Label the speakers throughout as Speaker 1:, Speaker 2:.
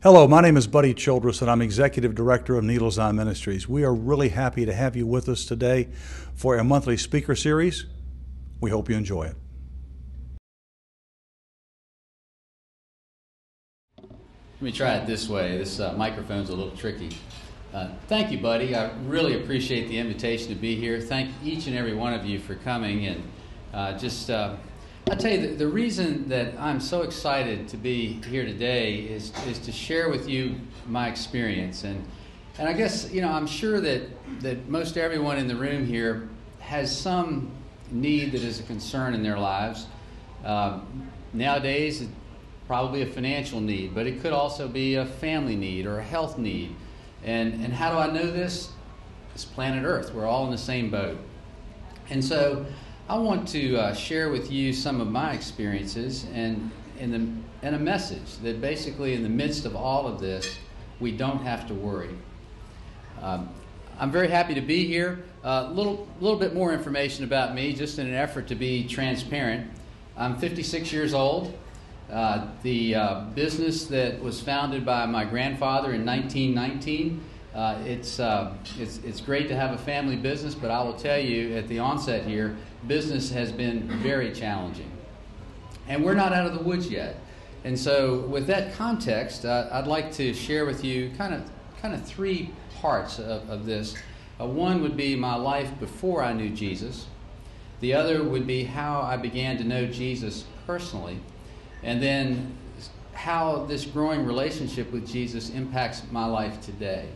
Speaker 1: Hello, my name is Buddy Childress, and I'm Executive Director of Needles Eye Ministries. We are really happy to have you with us today for a monthly speaker series. We hope you enjoy it.
Speaker 2: Let me try it this way. This microphone's a little tricky. Thank you, Buddy. I really appreciate the invitation to be here. Thank each and every one of you for coming. And I'll tell you, the reason that I'm so excited to be here today is to share with you my experience. And I guess, I'm sure that most everyone in the room here has some need that is a concern in their lives. Nowadays, it's probably a financial need, but it could also be a family need or a health need. And how do I know this? It's planet Earth. We're all in the same boat. And so I want to share with you some of my experiences and a message that basically in the midst of all of this, we don't have to worry. I'm very happy to be here. A little bit more information about me, just in an effort to be transparent. I'm 56 years old. The business that was founded by my grandfather in 1919. It's great to have a family business, but I will tell you at the onset here, business has been very challenging. And we're not out of the woods yet. And so with that context, I'd like to share with you kind of three parts of this. One would be my life before I knew Jesus. The other would be how I began to know Jesus personally. And then how this growing relationship with Jesus impacts my life today.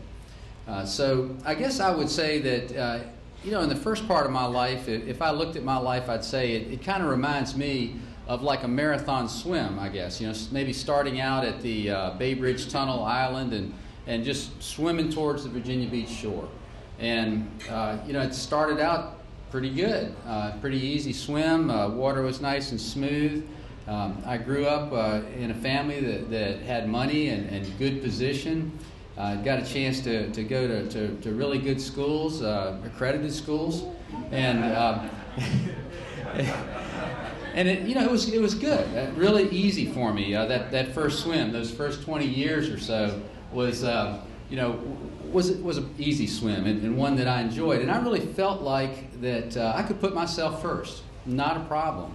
Speaker 2: So I guess I would say that, in the first part of my life, if I looked at my life, I'd say it kind of reminds me of like a marathon swim, I guess. Maybe starting out at the Bay Bridge Tunnel Island and just swimming towards the Virginia Beach shore. And, it started out pretty good, pretty easy swim. Water was nice and smooth. I grew up in a family that had money and good position. Got a chance to go to really good schools, accredited schools, and it was good, really easy for me. That first swim, those first 20 years or so was an easy swim and one that I enjoyed, and I really felt like that I could put myself first, not a problem.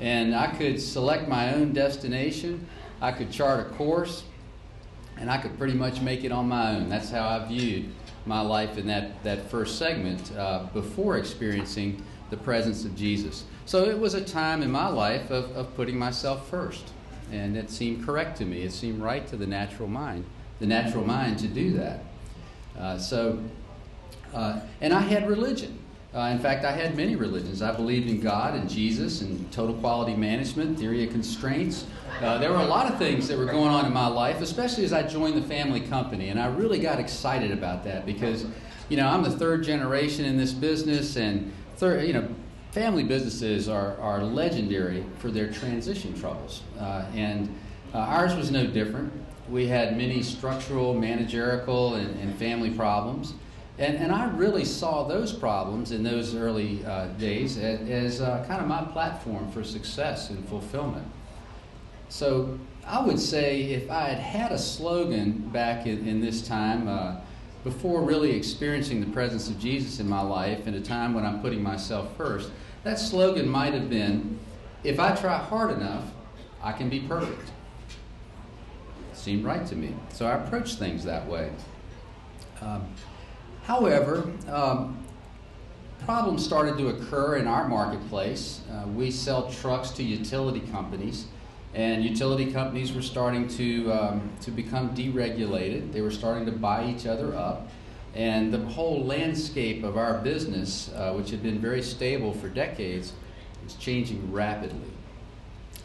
Speaker 2: And I could select my own destination, I could chart a course, and I could pretty much make it on my own. That's how I viewed my life in that first segment before experiencing the presence of Jesus. So it was a time in my life of putting myself first. And it seemed correct to me. It seemed right to the natural mind to do that. And I had religion. In fact, I had many religions. I believed in God and Jesus and total quality management, theory of constraints. There were a lot of things that were going on in my life, especially as I joined the family company. And I really got excited about that because, I'm the third generation in this business. And, family businesses are legendary for their transition troubles. And ours was no different. We had many structural, managerial, and family problems. And I really saw those problems in those early days as kind of my platform for success and fulfillment. So I would say if I had a slogan back in this time, before really experiencing the presence of Jesus in my life, in a time when I'm putting myself first, that slogan might have been, if I try hard enough, I can be perfect. It seemed right to me. So I approached things that way. However, problems started to occur in our marketplace. We sell trucks to utility companies, and utility companies were starting to become deregulated. They were starting to buy each other up, and the whole landscape of our business, which had been very stable for decades, was changing rapidly.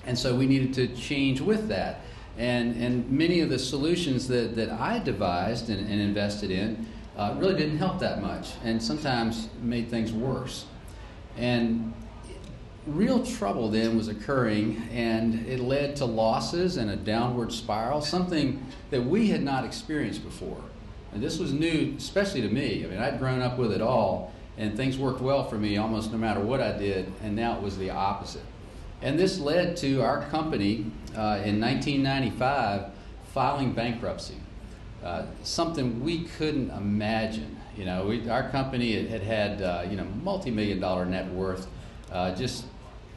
Speaker 2: And so we needed to change with that. And many of the solutions that I devised and invested in really didn't help that much, and sometimes made things worse. And real trouble then was occurring, and it led to losses and a downward spiral, something that we had not experienced before. And this was new, especially to me. I mean, I'd grown up with it all, and things worked well for me almost no matter what I did, and now it was the opposite. And this led to our company in 1995 filing bankruptcy. Something we couldn't imagine. Our company had multi-million-dollar net worth. Just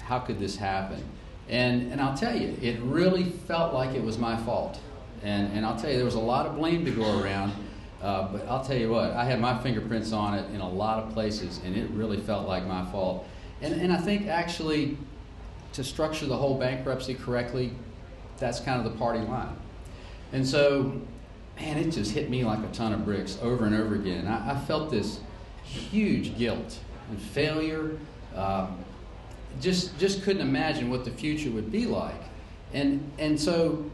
Speaker 2: how could this happen? And I'll tell you, it really felt like it was my fault. And I'll tell you, there was a lot of blame to go around. But I'll tell you what, I had my fingerprints on it in a lot of places, and it really felt like my fault. And I think actually, to structure the whole bankruptcy correctly, that's kind of the party line. And so, man, it just hit me like a ton of bricks over and over again. I felt this huge guilt and failure. Just couldn't imagine what the future would be like. And so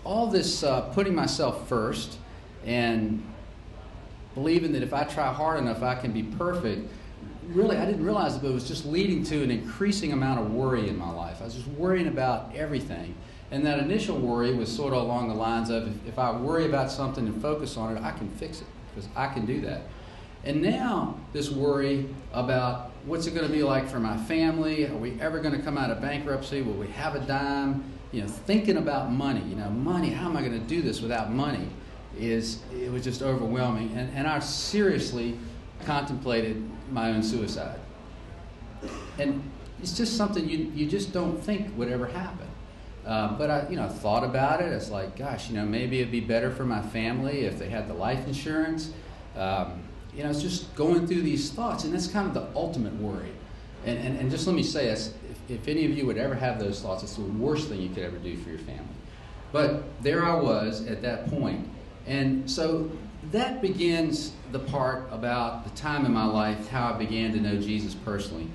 Speaker 2: all this putting myself first and believing that if I try hard enough I can be perfect, really I didn't realize it, but it was just leading to an increasing amount of worry in my life. I was just worrying about everything. And that initial worry was sort of along the lines of, if I worry about something and focus on it, I can fix it, because I can do that. And now this worry about what's it going to be like for my family? Are we ever going to come out of bankruptcy? Will we have a dime? Thinking about money. Money, how am I going to do this without money? It was just overwhelming. And I seriously contemplated my own suicide. And it's just something you just don't think would ever happen. But I thought about it. It's like, gosh, maybe it'd be better for my family if they had the life insurance. It's just going through these thoughts, and that's kind of the ultimate worry. And just let me say this, if any of you would ever have those thoughts, it's the worst thing you could ever do for your family. But there I was at that point. And so that begins the part about the time in my life, how I began to know Jesus personally.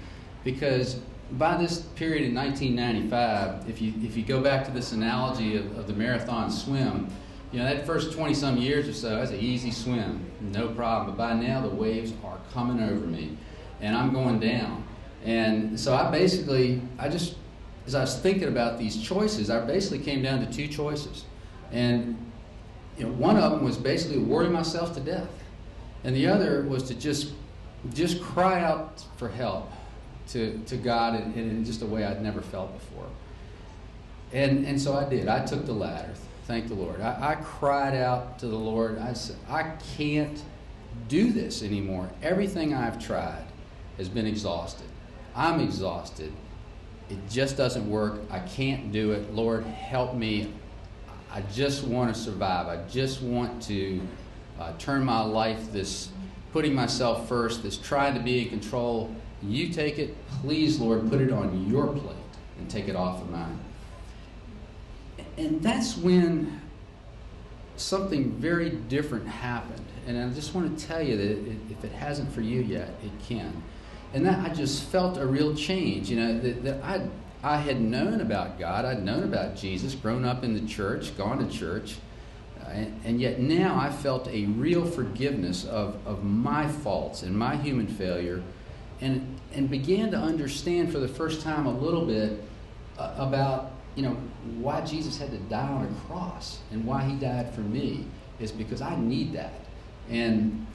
Speaker 2: Because by this period in 1995, if you go back to this analogy of the marathon swim, that first 20-some years or so, that's an easy swim, no problem. But by now, the waves are coming over me, and I'm going down. And so as I was thinking about these choices, I basically came down to two choices. And one of them was basically worry myself to death, and the other was to just cry out for help to God in just a way I'd never felt before. And so I did. I took the latter. Thank the Lord. I cried out to the Lord. I said, I can't do this anymore. Everything I've tried has been exhausted. I'm exhausted. It just doesn't work. I can't do it. Lord, help me. I just want to survive. I just want to turn my life, this putting myself first, this trying to be in control. You take it. Please, Lord, put it on your plate and take it off of mine. And that's when something very different happened. And I just want to tell you that if it hasn't for you yet, it can. And that I just felt a real change. That I had known about God. I'd known about Jesus, grown up in the church, gone to church. And yet now I felt a real forgiveness of my faults and my human failure, and began to understand for the first time a little bit about why Jesus had to die on a cross, and why he died for me is because I need that. And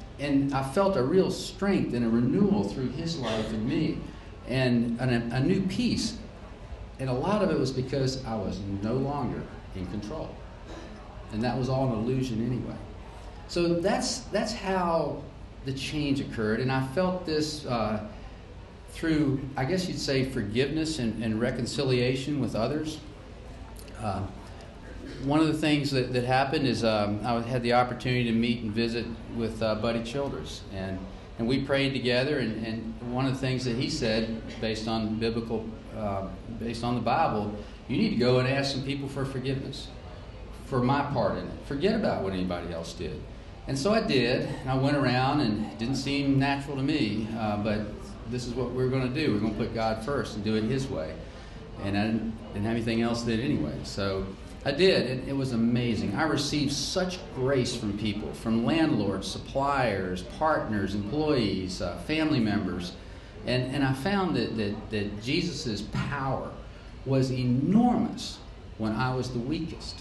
Speaker 2: I felt a real strength and a renewal through his life in me, and a new peace. And a lot of it was because I was no longer in control. And that was all an illusion anyway. So that's how the change occurred. And I felt this through, I guess you'd say, forgiveness and reconciliation with others. One of the things that happened is I had the opportunity to meet and visit with Buddy Childers, and we prayed together. And one of the things that he said, based on based on the Bible, you need to go and ask some people for forgiveness for my part in it. Forget about what anybody else did. And so I did, and I went around, and it didn't seem natural to me, but this is what we're going to do. We're going to put God first and do it his way. And I didn't have anything else to do anyway. So I did, and it was amazing. I received such grace from people, from landlords, suppliers, partners, employees, family members. And I found that Jesus' power was enormous when I was the weakest.